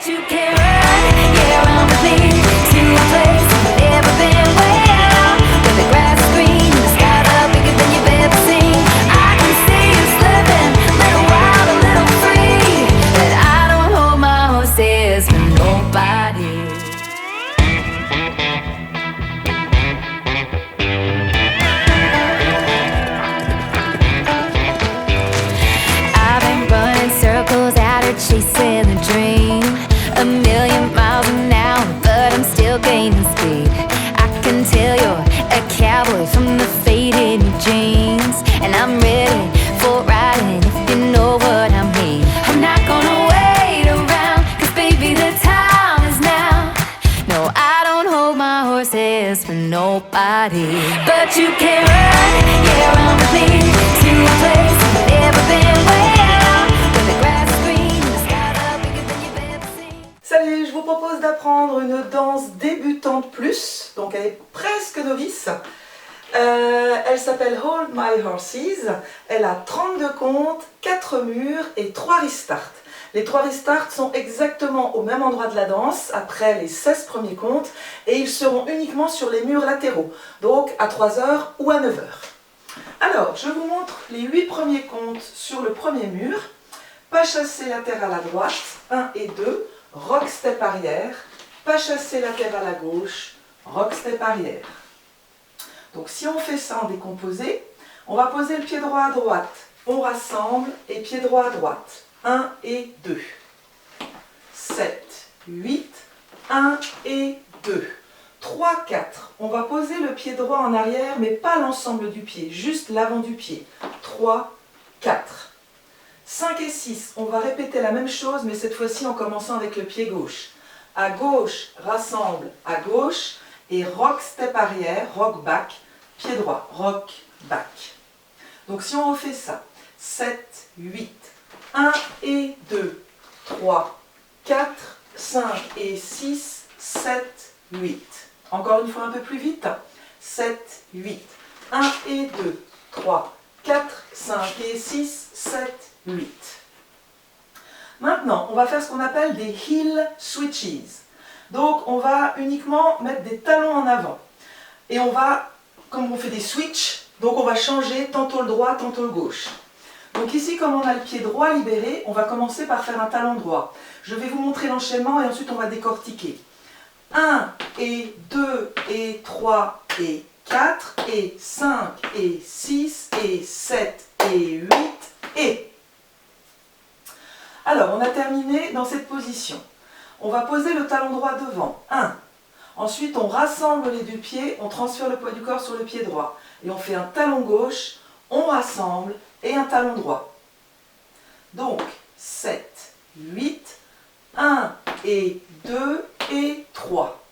But you can run, yeah, run with me to a place you've never been, way out where the grass is green, the skies are bigger than you've ever seen. I can see you slipping, a little wild, a little free, but I don't hold my horses for nobody. I've been running circles out here chasing a dream, a million miles an hour, but I'm still gaining speed. I can tell you're a cowboy from the fade in your jeans, and I'm ready for riding if you know what I mean. I'm not gonna wait around, cause baby the time is now. No, I don't hold my horses for nobody. But you can run, yeah, run with me to a place you've never been, way out where the grass is green, the skies are bigger than you've ever seen. Salut, je vous propose d'apprendre une danse débutante plus, donc elle est presque novice. Elle s'appelle Hold My Horses, elle a 32 comptes, 4 murs et 3 restarts. Les 3 restarts sont exactement au même endroit de la danse, après les 16 premiers comptes, et ils seront uniquement sur les murs latéraux, donc à 3h ou à 9h. Alors, je vous montre les 8 premiers comptes sur le premier mur. Pas chassé latéral à droite, 1 et 2, rock step arrière, pas chassé latéral à gauche, rock step arrière. Donc si on fait ça en décomposé, on va poser le pied droit à droite, on rassemble et pied droit à droite, 1 et 2, 7, 8, 1 et 2, 3, 4, on va poser le pied droit en arrière mais pas l'ensemble du pied, juste l'avant du pied, 3, 4. 5 et 6, on va répéter la même chose, mais cette fois-ci en commençant avec le pied gauche. À gauche, rassemble à gauche, et rock step arrière, rock back, pied droit, rock back. Donc si on refait ça, 7, 8, 1 et 2, 3, 4, 5 et 6, 7, 8. Encore une fois un peu plus vite, 7, 8, 1 et 2, 3, 4, 5 et 6, 7, 8. Maintenant, on va faire ce qu'on appelle des heel switches. Donc, on va uniquement mettre des talons en avant. Et on va, comme on fait des switches, donc on va changer tantôt le droit, tantôt le gauche. Donc ici, comme on a le pied droit libéré, on va commencer par faire un talon droit. Je vais vous montrer l'enchaînement et ensuite on va décortiquer. 1 et 2 et 3 et 4 et 5 et 6 et 7 et 8 et... Alors, on a terminé dans cette position. On va poser le talon droit devant, 1. Ensuite, on rassemble les deux pieds, on transfère le poids du corps sur le pied droit. Et on fait un talon gauche, on rassemble et un talon droit. Donc, 7, 8, 1 et 2 et 3.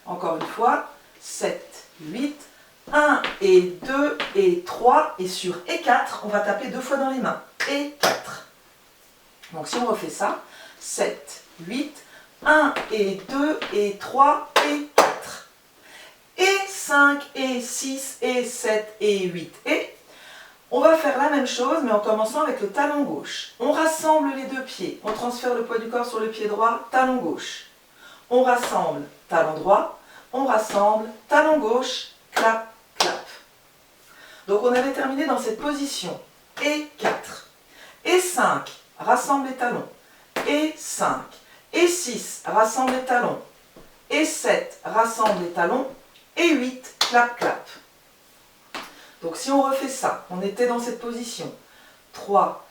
Encore une fois, 7, 8, 1 et 2 et 3. Et sur et 4, on va taper 2 fois dans les mains. Et 4. Donc si on refait ça, 7, 8, 1 et 2 et 3 et 4. Et 5 et 6 et 7 et 8 et... On va faire la même chose mais en commençant avec le talon gauche. On rassemble les deux pieds, on transfère le poids du corps sur le pied droit, talon gauche. On rassemble, talon droit, on rassemble, talon gauche, clap, clap. Donc on avait terminé dans cette position. Et 4. Et 5. Rassemble les talons, et 5, et 6, rassemble les talons, et 7, rassemble les talons, et 8, clap, clap. Donc si on refait ça, on était dans cette position, 3,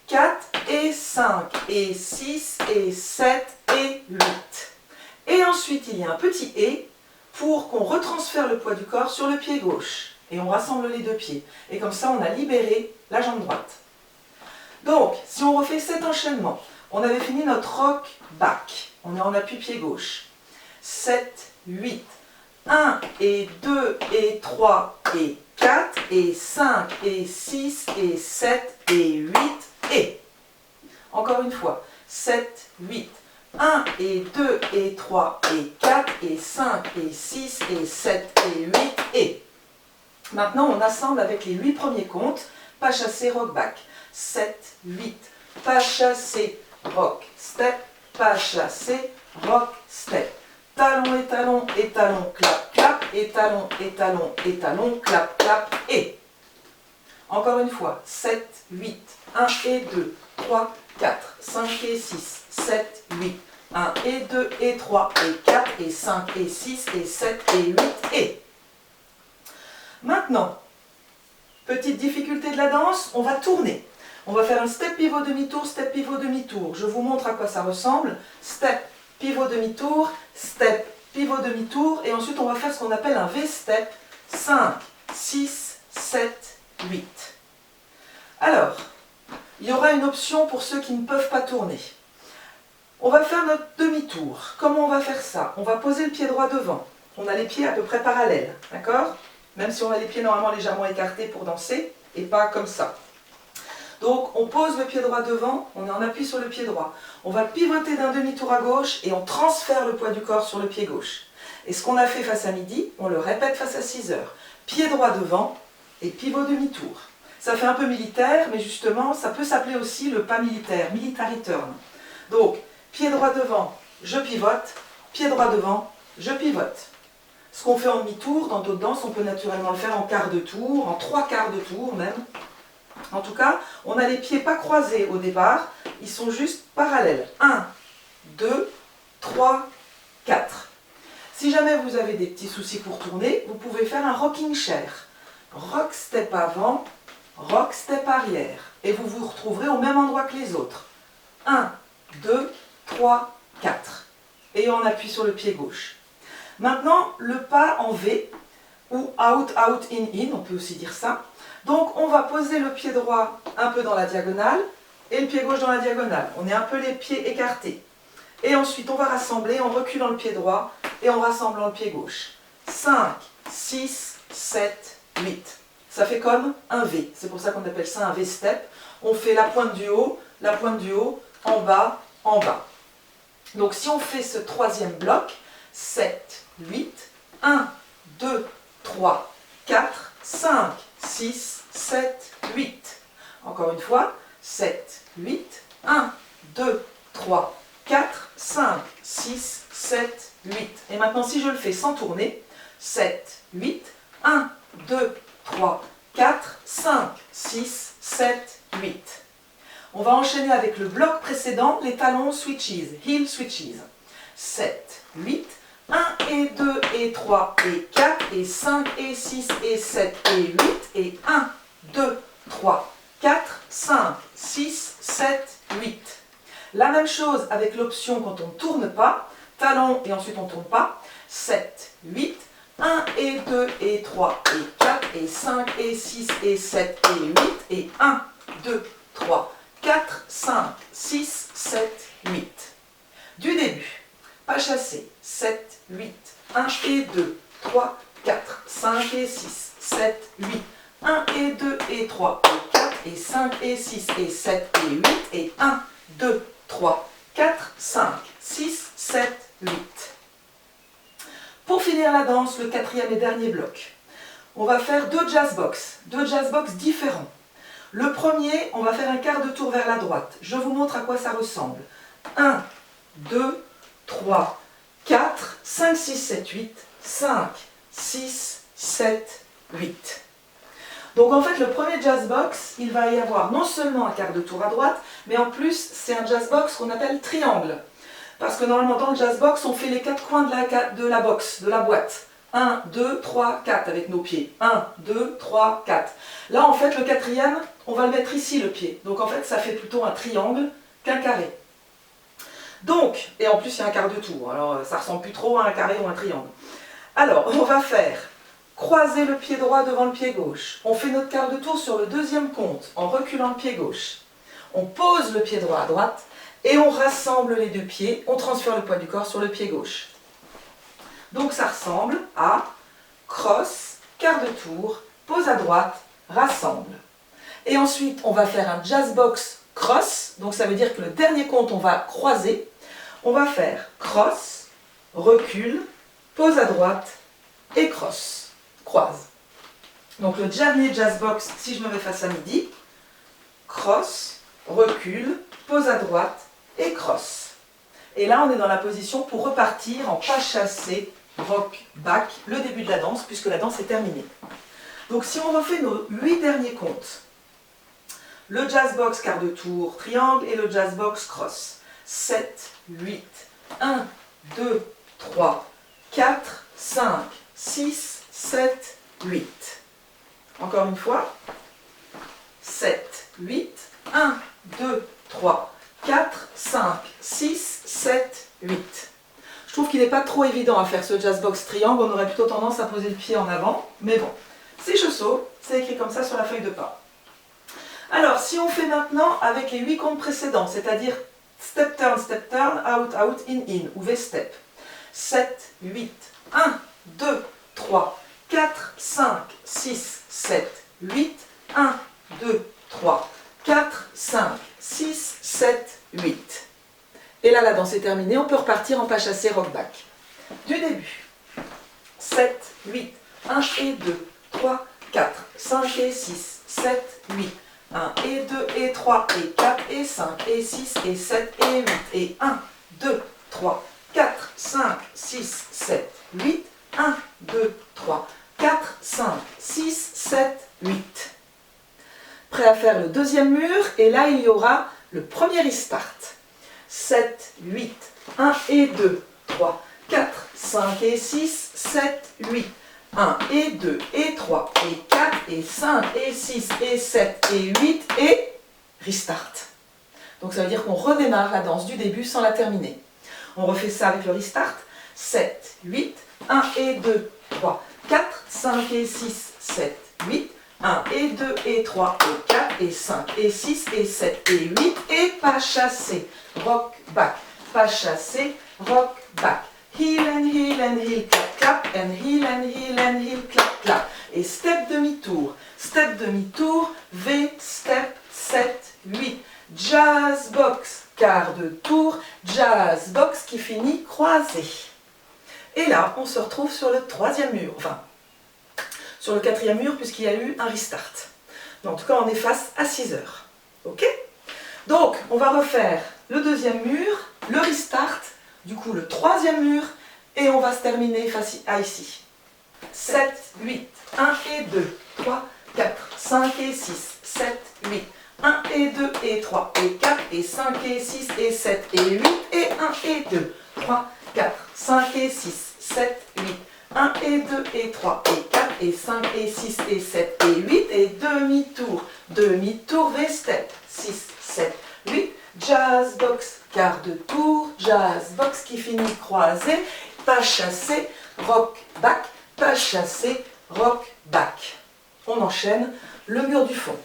4, et 5, et 6, et 7, et 8. Et ensuite, il y a un petit « et » pour qu'on retransfère le poids du corps sur le pied gauche. Et on rassemble les deux pieds. Et comme ça, on a libéré la jambe droite. Donc, si on refait cet enchaînement, on avait fini notre rock back. On est en appui pied gauche. 7, 8, 1 et 2 et 3 et 4 et 5 et 6 et 7 et 8 et... Encore une fois, 7, 8, 1 et 2 et 3 et 4 et 5 et 6 et 7 et 8 et... Maintenant, on assemble avec les 8 premiers comptes, pas chassé, rock back. 7, 8, pas chassé, rock, step, pas chassé, rock, step. Talon, étalon, étalon, clap, clap, étalon, étalon, étalon, clap, clap, et. Encore une fois, 7, 8, 1 et 2, 3, 4, 5 et 6, 7, 8, 1 et 2 et 3 et 4 et 5 et 6 et 7 et 8 et. Maintenant, petite difficulté de la danse, on va tourner. On va faire un step pivot demi-tour, step pivot demi-tour. Je vous montre à quoi ça ressemble. Step, pivot demi-tour, step, pivot demi-tour. Et ensuite, on va faire ce qu'on appelle un V-step. 5, 6, 7, 8. Alors, il y aura une option pour ceux qui ne peuvent pas tourner. On va faire notre demi-tour. Comment on va faire ça? On va poser le pied droit devant. On a les pieds à peu près parallèles, d'accord? Même si on a les pieds normalement légèrement écartés pour danser, et pas comme ça. Donc on pose le pied droit devant, on est en appui sur le pied droit. On va pivoter d'un demi-tour à gauche et on transfère le poids du corps sur le pied gauche. Et ce qu'on a fait face à midi, on le répète face à 6 heures. Pied droit devant et pivot demi-tour. Ça fait un peu militaire, mais justement, ça peut s'appeler aussi le pas militaire, military turn. Donc, pied droit devant, je pivote, pied droit devant, je pivote. Ce qu'on fait en demi-tour, dans d'autres danses, on peut naturellement le faire en quart de tour, en 3 quarts de tour même. En tout cas, on a les pieds pas croisés au départ, ils sont juste parallèles. 1, 2, 3, 4. Si jamais vous avez des petits soucis pour tourner, vous pouvez faire un rocking chair. Rock step avant, rock step arrière. Et vous vous retrouverez au même endroit que les autres. 1, 2, 3, 4. Et on appuie sur le pied gauche. Maintenant, le pas en V, ou out, out, in, in, on peut aussi dire ça. Donc, on va poser le pied droit un peu dans la diagonale et le pied gauche dans la diagonale. On est un peu les pieds écartés. Et ensuite, on va rassembler en reculant le pied droit et en rassemblant le pied gauche. 5, 6, 7, 8. Ça fait comme un V. C'est pour ça qu'on appelle ça un V-step. On fait la pointe du haut, en bas, en bas. Donc, si on fait ce troisième bloc, 7, 8, 1, 2, 3, 4, 5, 6, 7, 8. Encore une fois, 7, 8, 1, 2, 3, 4, 5, 6, 7, 8. Et maintenant, si je le fais sans tourner, 7, 8, 1, 2, 3, 4, 5, 6, 7, 8. On va enchaîner avec le bloc précédent, les talons switches, heel switches. 7, 8, 1 et 2 et 3 et 4 et 5 et 6 et 7 et 8 et 1, 2, 3, 4, 5, 6, 7, 8. La même chose avec l'option quand on ne tourne pas, talon et ensuite on ne tourne pas, 7, 8, 1 et 2 et 3 et 4 et 5 et 6 et 7 et 8 et 1, 2, 3, 4, 5, 6, 7, 8. Du début, pas chassé, 7, 8, 1 et 2, 3, 4, 5 et 6, 7, 8, 1 et 2 et 3 et 4 et 5 et 6 et 7 et 8 et 1, 2, 3, 4, 5, 6, 7, 8. Pour finir la danse, le quatrième et dernier bloc, on va faire deux jazz box différents. Le premier, on va faire un quart de tour vers la droite. Je vous montre à quoi ça ressemble. 1, 2, 3, 4, 5, 6, 7, 8, 5, 6, 7, 8. Donc en fait, le premier jazz box, il va y avoir non seulement un quart de tour à droite, mais en plus, c'est un jazz box qu'on appelle triangle. Parce que normalement, dans le jazz box, on fait les 4 coins de la box, de la boîte. 1, 2, 3, 4 avec nos pieds. 1, 2, 3, 4. Là, en fait, le quatrième, on va le mettre ici, le pied. Donc en fait, ça fait plutôt un triangle qu'un carré. Donc, et en plus, il y a un quart de tour. Alors, ça ressemble plus trop à un carré ou un triangle. Alors, on va faire croiser le pied droit devant le pied gauche. On fait notre quart de tour sur le deuxième compte en reculant le pied gauche. On pose le pied droit à droite et on rassemble les deux pieds. On transfère le poids du corps sur le pied gauche. Donc, ça ressemble à cross, quart de tour, pose à droite, rassemble. Et ensuite, on va faire un jazz box cross. Donc, ça veut dire que le dernier compte, on va croiser. On va faire cross, recule, pose à droite et cross, croise. Donc le dernier jazz box, si je me mets face à midi, cross, recule, pose à droite et cross. Et là, on est dans la position pour repartir en pas chassé, rock, back, le début de la danse, puisque la danse est terminée. Donc si on refait nos 8 derniers comptes, le jazz box quart de tour, triangle et le jazz box cross. 7, 8, 1, 2, 3, 4, 5, 6, 7, 8. Encore une fois. 7, 8, 1, 2, 3, 4, 5, 6, 7, 8. Je trouve qu'il n'est pas trop évident à faire ce jazz box triangle, on aurait plutôt tendance à poser le pied en avant, mais bon, c'est chausseau, c'est écrit comme ça sur la feuille de pas. Alors, si on fait maintenant avec les 8 comptes précédents, c'est-à-dire step, turn, out, out, in, ou V-step. 7, 8, 1, 2, 3, 4, 5, 6, 7, 8, 1, 2, 3, 4, 5, 6, 7, 8. Et là, la danse est terminée, on peut repartir en pas chassé rock back. Du début. 7, 8, 1 et 2, 3, 4, 5 et 6, 7, 8. 1 et 2 et 3 et 4 et 5 et 6 et 7 et 8. Et 1, 2, 3, 4, 5, 6, 7, 8. 1, 2, 3, 4, 5, 6, 7, 8. Prêt à faire le deuxième mur, et là il y aura le premier restart. 7, 8, 1 et 2, 3, 4, 5 et 6, 7, 8. 1 et 2 et 3 et 4 et 5 et 6 et 7 et 8 et restart. Donc ça veut dire qu'on redémarre la danse du début sans la terminer. On refait ça avec le restart. 7, 8, 1 et 2, 3, 4, 5 et 6, 7, 8. 1 et 2 et 3 et 4 et 5 et 6 et 7 et 8 et pas chassé. Rock back, pas chassé, rock back. Heel and heel and heel, clap clap, and heel and heel and heel, clap clap. Et step demi-tour, V, step, 7, 8. Jazz box, quart de tour, jazz box qui finit croisé. Et là, on se retrouve sur le troisième mur, enfin, sur le quatrième mur puisqu'il y a eu un restart. Mais en tout cas, on est face à 6 heures. Ok? Donc, on va refaire le deuxième mur, le restart, du coup le troisième mur, et on va se terminer face à ici. 7, 8, 1 et 2, 3, 4, 5 et 6, 7, 8. 1 et 2 et 3 et 4 et 5 et 6 et 7 et 8 et 1 et 2, 3, 4, 5 et 6, 7, 8. 1 et 2 et 3 et 4 et 5 et 6 et 7 et 8 et demi-tour, V-step, 6, 7, 8, jazz box, quart de tour, jazz box qui finit croisé, pas chassé, rock back, pas chassé, rock back. On enchaîne le mur du fond.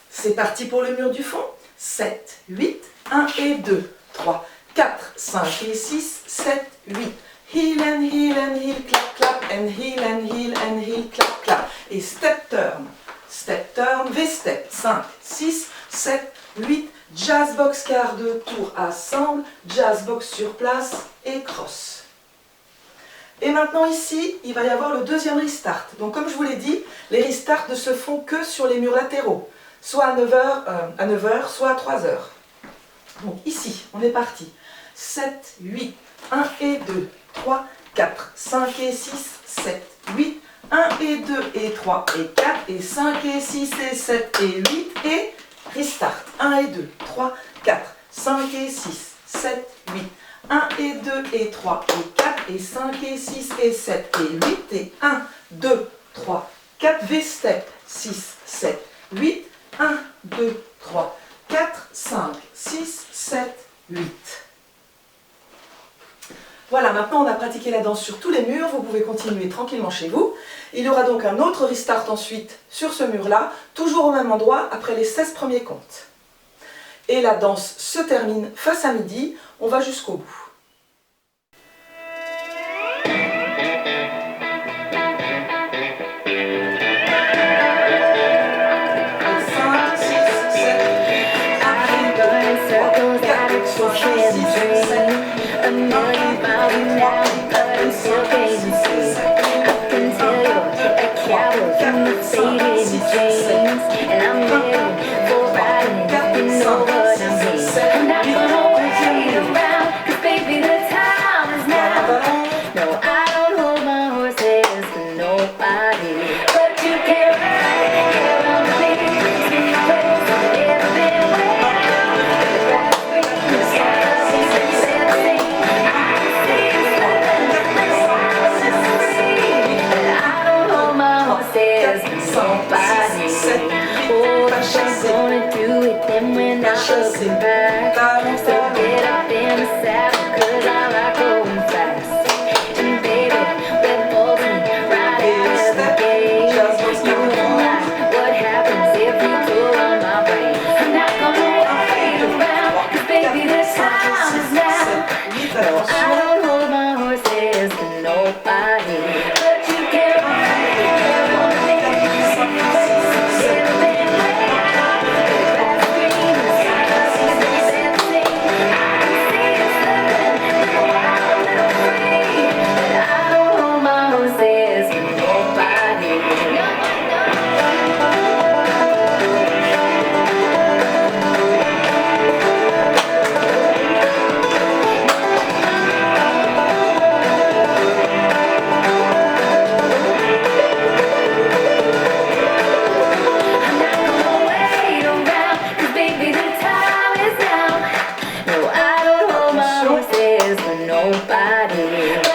C'est parti pour le mur du fond. 7, 8, 1 et 2, 3, 4, 5 et 6, 7, 8. Heel and heel, clap clap, and heel, clap clap. Et step turn, V-step, 5, 6, 7, 8. Jazz box quart de tour, assemble, jazz box sur place et cross. Et maintenant ici, il va y avoir le deuxième restart. Donc comme je vous l'ai dit, les restarts ne se font que sur les murs latéraux, soit à 9h, soit à 3h. Donc ici, on est parti. 7, 8, 1 et 2, 3, 4, 5 et 6, 7, 8. 1 et 2 et 3 et 4 et 5 et 6 et 7 et 8 et restart. 1 et 2, 3, 4, 5 et 6, 7, 8. 1 et 2 et 3 et 4 et 5 et 6 et 7 et 8 et 1, 2, 3, 4 V-step, 6, 7, 8. 1, 2, 3, 4, 5, 6, 7, 8. Voilà, maintenant on a pratiqué la danse sur tous les murs, vous pouvez continuer tranquillement chez vous. Il y aura donc un autre restart ensuite sur ce mur-là, toujours au même endroit, après les 16 premiers comptes. Et la danse se termine face à midi, on va jusqu'au bout. Baby, I don't hold my horses for nobody. But you can't ride it, can't run it. Nobody.